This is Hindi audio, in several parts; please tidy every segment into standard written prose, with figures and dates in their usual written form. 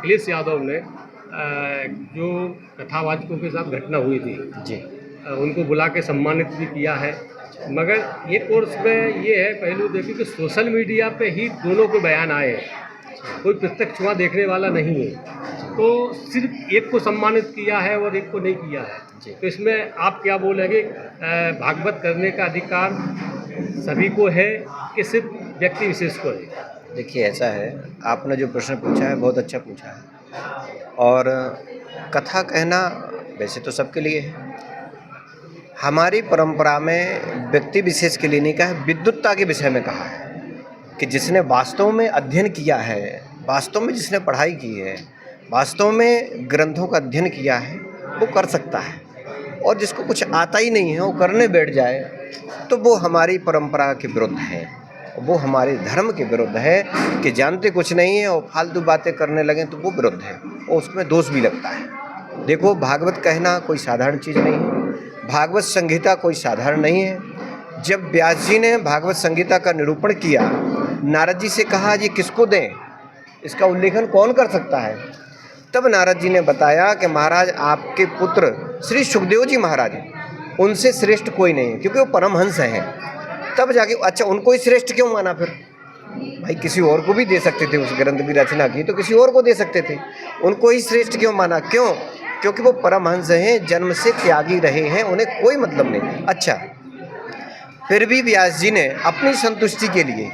अखिलेश यादव ने जो कथावाचकों के साथ घटना हुई थी जी। उनको बुला के सम्मानित भी किया है। मगर एक और उसमें ये है पहलू देखिए कि सोशल मीडिया पे ही दोनों के बयान आए हैं, कोई प्रत्यक्ष वहाँ देखने वाला नहीं है, तो सिर्फ एक को सम्मानित किया है और एक को नहीं किया है। तो इसमें आप क्या बोलेंगे, भागवत करने का अधिकार सभी को है कि सिर्फ व्यक्ति विशेष को है? देखिए ऐसा है, आपने जो प्रश्न पूछा है बहुत अच्छा पूछा है। और कथा कहना वैसे तो सबके लिए है। हमारी परंपरा में व्यक्ति विशेष के लिए नहीं कहा है, विद्वत्ता के विषय में कहा है कि जिसने वास्तव में अध्ययन किया है, वास्तव में जिसने पढ़ाई की है, वास्तव में ग्रंथों का अध्ययन किया है, वो कर सकता है। और जिसको कुछ आता ही नहीं है वो करने बैठ जाए तो वो हमारी परंपरा के विरुद्ध है, वो हमारे धर्म के विरुद्ध है कि जानते कुछ नहीं है और फालतू बातें करने लगें तो वो विरुद्ध है और उसमें दोष भी लगता है। देखो, भागवत कहना कोई साधारण चीज़ नहीं है, भागवत संहिता कोई साधारण नहीं है। जब व्यास जी ने भागवत संहिता का निरूपण किया, नारद जी से कहा ये किसको दें, इसका उल्लेखन कौन कर सकता है, तब नारद जी ने बताया कि महाराज आपके पुत्र श्री सुखदेव जी महाराज, उनसे श्रेष्ठ कोई नहीं है क्योंकि वो परमहंस हैं। तब जाके अच्छा उनको ही श्रेष्ठ क्यों माना? फिर भाई किसी और को भी दे सकते थे, उस ग्रंथ की रचना की तो किसी और को दे सकते थे, उनको ही श्रेष्ठ क्यों माना? क्यों? क्योंकि वो परमहंस हैं, जन्म से त्यागी रहे हैं, उन्हें कोई मतलब नहीं। अच्छा, फिर भी व्यास जी ने अपनी संतुष्टि के लिए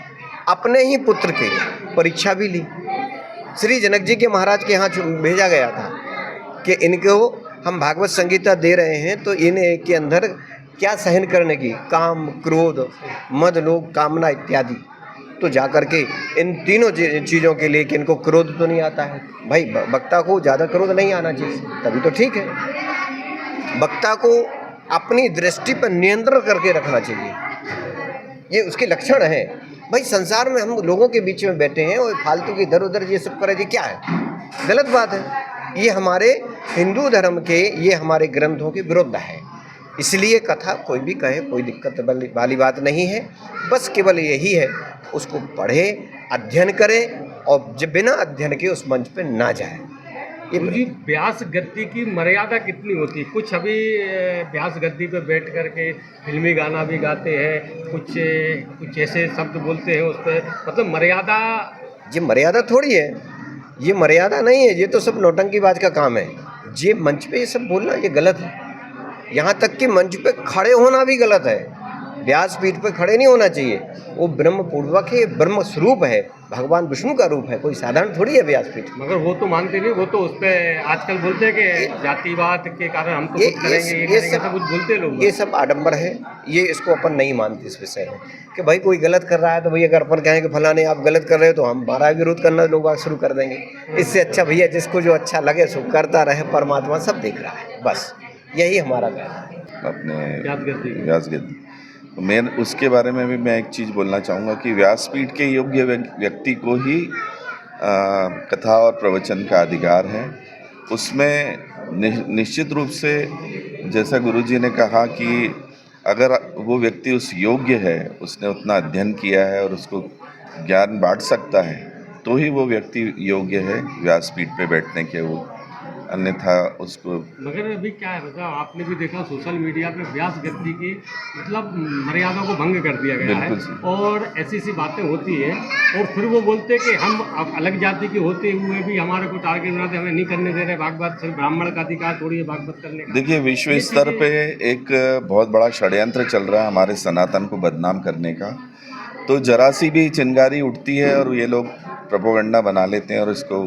अपने ही पुत्र की परीक्षा भी ली। श्री जनक जी के महाराज के यहाँ भेजा गया था कि इनको हम भागवत संगीता दे रहे हैं तो इन्हें के अंदर क्या सहन करने की, काम, क्रोध, मद, लोभ, कामना इत्यादि। तो जा कर के इन तीनों चीज़ों के लिए कि इनको क्रोध तो नहीं आता है, भाई वक्ता को ज़्यादा क्रोध नहीं आना चाहिए, तभी तो ठीक है। वक्ता को अपनी दृष्टि पर नियंत्रण करके रखना चाहिए, ये उसके लक्षण हैं। भाई संसार में हम लोगों के बीच में बैठे हैं और फालतू की इधर उधर ये सब करे, ये क्या है? गलत बात है। ये हमारे हिंदू धर्म के, ये हमारे ग्रंथों के विरुद्ध है। इसलिए कथा कोई भी कहे, कोई दिक्कत वाली बात नहीं है। बस केवल यही है, उसको पढ़े, अध्ययन करे और जब बिना अध्ययन के उस मंच पे ना जाए। गुरुजी, व्यास गद्दी की मर्यादा कितनी होती है? कुछ अभी व्यास गद्दी पे बैठ कर के फिल्मी गाना भी गाते हैं, कुछ ऐसे शब्द बोलते हैं उस पर, मतलब मर्यादा। ये मर्यादा थोड़ी है, ये मर्यादा नहीं है, ये तो सब नौटंकीबाज का काम है। ये मंच पे ये सब बोलना ये गलत है। यहाँ तक कि मंच पे खड़े होना भी गलत है। व्यासपीठ पे खड़े नहीं होना चाहिए, वो ब्रह्म पूर्वक है, ब्रह्म स्वरूप है, भगवान विष्णु का रूप है, कोई साधारण थोड़ी है व्यासपीठ। मगर वो तो मानते नहीं, वो तो उस पर आजकल बोलते हैं कि जातिवाद के कारण हम तो कुछ करेंगे, ये सब कुछ बोलते लोग। ये सब आडंबर है, ये इसको अपन नहीं मानते इस विषय में कि भाई कोई गलत कर रहा है तो भैया अगर अपन कहें कि फलाने आप गलत कर रहे हो तो हम हमारा विरोध करना लोग शुरू कर देंगे। इससे अच्छा भैया जिसको जो अच्छा लगे सो करता रहे, परमात्मा सब देख रहा है, बस यही हमारा कहना है। अपने व्यासगद्दी मैं उसके बारे में भी मैं एक चीज़ बोलना चाहूँगा कि व्यासपीठ के योग्य व्यक्ति को ही कथा और प्रवचन का अधिकार है। उसमें निश्चित रूप से जैसा गुरुजी ने कहा कि अगर वो व्यक्ति उस योग्य है, उसने उतना अध्ययन किया है और उसको ज्ञान बांट सकता है, तो ही वो व्यक्ति योग्य है व्यासपीठ पे बैठने के, वो अन्यथा उसको। मगर अभी क्या है, मतलब आपने भी देखा सोशल मीडिया पे व्यास गद्दी की मतलब मर्यादा को भंग कर दिया गया है और ऐसी बातें होती है और फिर वो बोलते हैं कि हम अलग जाति के होते हुए भी हमारे को टारगेट बनाते, हमें नहीं करने दे रहे भागवत, सिर्फ ब्राह्मण का अधिकार थोड़ी है भागवत करने का। देखिए, विश्व स्तर पे एक बहुत बड़ा षड्यंत्र चल रहा है हमारे सनातन को बदनाम करने का। तो जरा सी भी चिंगारी उठती है और ये लोग प्रोपेगेंडा बना लेते हैं और इसको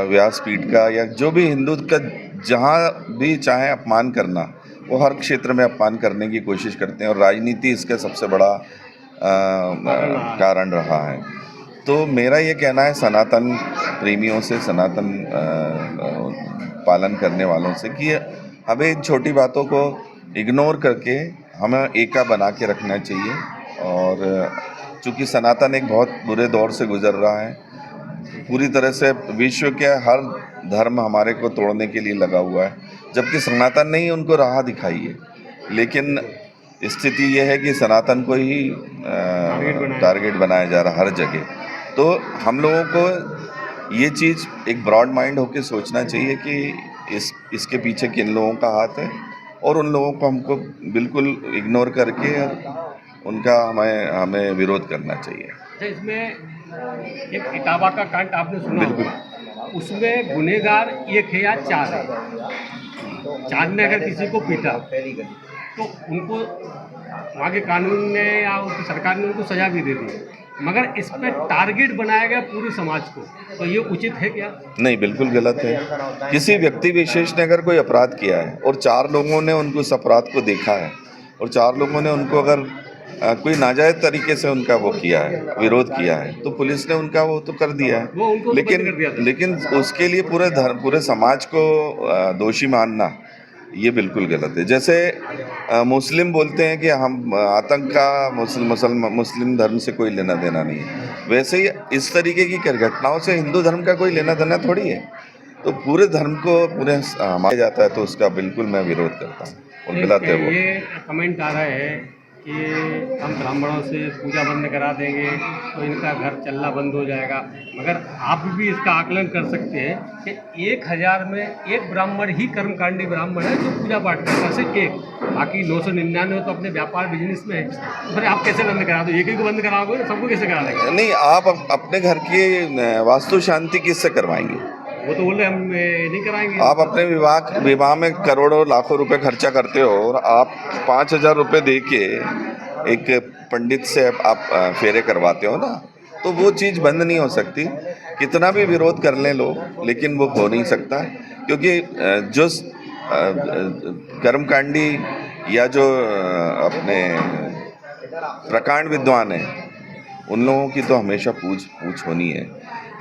व्यासपीठ का या जो भी हिंदू का जहाँ भी चाहे अपमान करना, वो हर क्षेत्र में अपमान करने की कोशिश करते हैं और राजनीति इसका सबसे बड़ा कारण रहा है। तो मेरा ये कहना है सनातन प्रेमियों से, सनातन पालन करने वालों से कि हमें इन छोटी बातों को इग्नोर करके हमें एका बना के रखना चाहिए। और चूँकि सनातन एक बहुत बुरे दौर से गुजर रहा है, पूरी तरह से विश्व के हर धर्म हमारे को तोड़ने के लिए लगा हुआ है, जबकि सनातन ने ही उनको राह दिखाई है। लेकिन स्थिति ये है कि सनातन को ही टारगेट बनाया जा रहा हर जगह। तो हम लोगों को ये चीज़ एक ब्रॉड माइंड होकर सोचना चाहिए कि इसके पीछे किन लोगों का हाथ है, और उन लोगों को हमको बिल्कुल इग्नोर करके उनका हमें विरोध करना चाहिए। अच्छा, इसमें एक इटावा का कांड आपने सुना बिल्कुल। होगा, उसमें गुनहगार 1 है या 4 है। 4 ने अगर किसी को पीटा तो उनको वहाँ के कानून ने या उनकी सरकार ने उनको सजा भी दे दी, मगर इस पे टारगेट बनाया गया पूरे समाज को, तो ये उचित है क्या? नहीं, बिल्कुल गलत है। किसी व्यक्ति विशेष ने अगर कोई अपराध किया है और 4 लोगों ने उनको उस अपराध को देखा है और 4 लोगों ने उनको अगर कोई नाजायज़ तरीके से उनका वो किया है, विरोध किया है, तो पुलिस ने उनका वो तो कर दिया है, वो उनको बंद कर दिया था। लेकिन उसके लिए पूरे समाज को दोषी मानना ये बिल्कुल गलत है। जैसे मुस्लिम बोलते हैं कि हम आतंक का मुस्लिम धर्म से कोई लेना देना नहीं है, वैसे ही इस तरीके की घटनाओं से हिंदू धर्म का कोई लेना देना थोड़ी है। तो पूरे धर्म को पूरे माना जाता है, तो उसका बिल्कुल मैं विरोध करता हूँ और गलत है वो। ये कमेंट आ रहा है कि हम ब्राह्मणों से पूजा बंद करा देंगे तो इनका घर चलना बंद हो जाएगा, मगर आप भी इसका आकलन कर सकते हैं कि 1000 में 1 ब्राह्मण ही कर्मकांडी ब्राह्मण है जो पूजा पाठ करता है, सिर्फ 1, बाकी 999 तो अपने व्यापार बिजनेस में है। तो फिर आप कैसे बंद करा दो? एक ही को बंद कराओगे ना, सबको कैसे करा देंगे? नहीं, आप अपने घर की वास्तु शांति किससे करवाएंगे? वो तो बोल रहे हम नहीं कराएंगे। आप अपने विवाह में करोड़ों लाखों रुपए खर्चा करते हो और आप 5000 रुपये दे के एक पंडित से आप फेरे करवाते हो ना, तो वो चीज़ बंद नहीं हो सकती। कितना भी विरोध कर लें लोग, लेकिन वो हो नहीं सकता, क्योंकि जो कर्मकांडी या जो अपने प्रकांड विद्वान हैं, उन लोगों की तो हमेशा पूछ होनी है।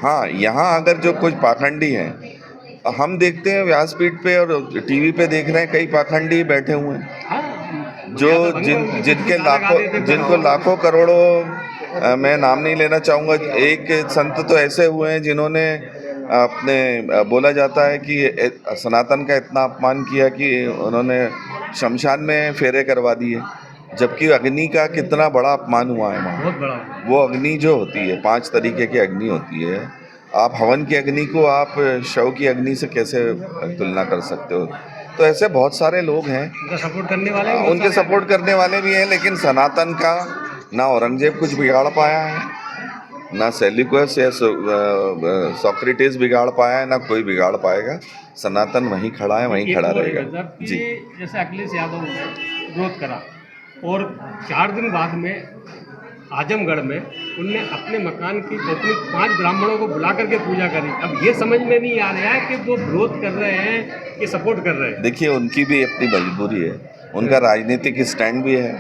हाँ, यहाँ अगर जो कुछ पाखंडी हैं, हम देखते हैं व्यासपीठ पे और टीवी पे देख रहे हैं, कई पाखंडी बैठे हुए हैं हाँ, जो जिनको लाखों करोड़ों, मैं नाम नहीं लेना चाहूँगा। एक संत तो ऐसे हुए हैं जिन्होंने अपने बोला जाता है कि सनातन का इतना अपमान किया कि उन्होंने शमशान में फेरे करवा दिए, जबकि अग्नि का कितना बड़ा अपमान हुआ है वहाँ। बहुत बड़ा। वो अग्नि जो होती है, 5 तरीके की अग्नि होती है। आप हवन की अग्नि को आप शव की अग्नि से कैसे तुलना कर सकते हो? तो ऐसे बहुत सारे लोग हैं, उनका सपोर्ट करने वाले उनके सपोर्ट करने वाले भी हैं, लेकिन सनातन का ना औरंगजेब कुछ बिगाड़ पाया है, ना सेल्यूकस या सोक्रेटिस बिगाड़ पाया है, ना कोई बिगाड़ पाएगा। सनातन वहीं खड़ा है, वहीं खड़ा रहेगा जी। जैसे अखिलेश यादव ने विरोध करा और 4 दिन बाद में आजमगढ़ में उनने अपने मकान की पत्नी 5 ब्राह्मणों को बुला करके पूजा करी। अब ये समझ में नहीं आ रहा है कि वो विरोध कर रहे हैं कि सपोर्ट कर रहे हैं। देखिए, उनकी भी अपनी मजबूरी है, उनका राजनीतिक स्टैंड भी है,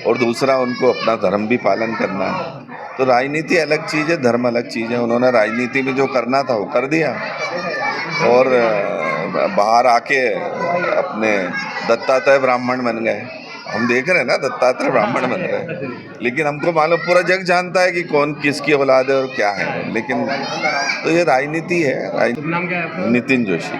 और दूसरा उनको अपना धर्म भी पालन करना है। तो राजनीति अलग चीज़ है, धर्म अलग चीज़ है। उन्होंने राजनीति में जो करना था वो कर दिया, और बाहर आके अपने दत्तात्रेय ब्राह्मण बन गए। हम देख रहे हैं ना, दत्तात्रेय ब्राह्मण बन रहे हैं, लेकिन हमको मालूम, पूरा जग जानता है कि कौन किसकी औलाद है और क्या है, लेकिन तो ये राजनीति है। नाम क्या है आपका? नितिन जोशी।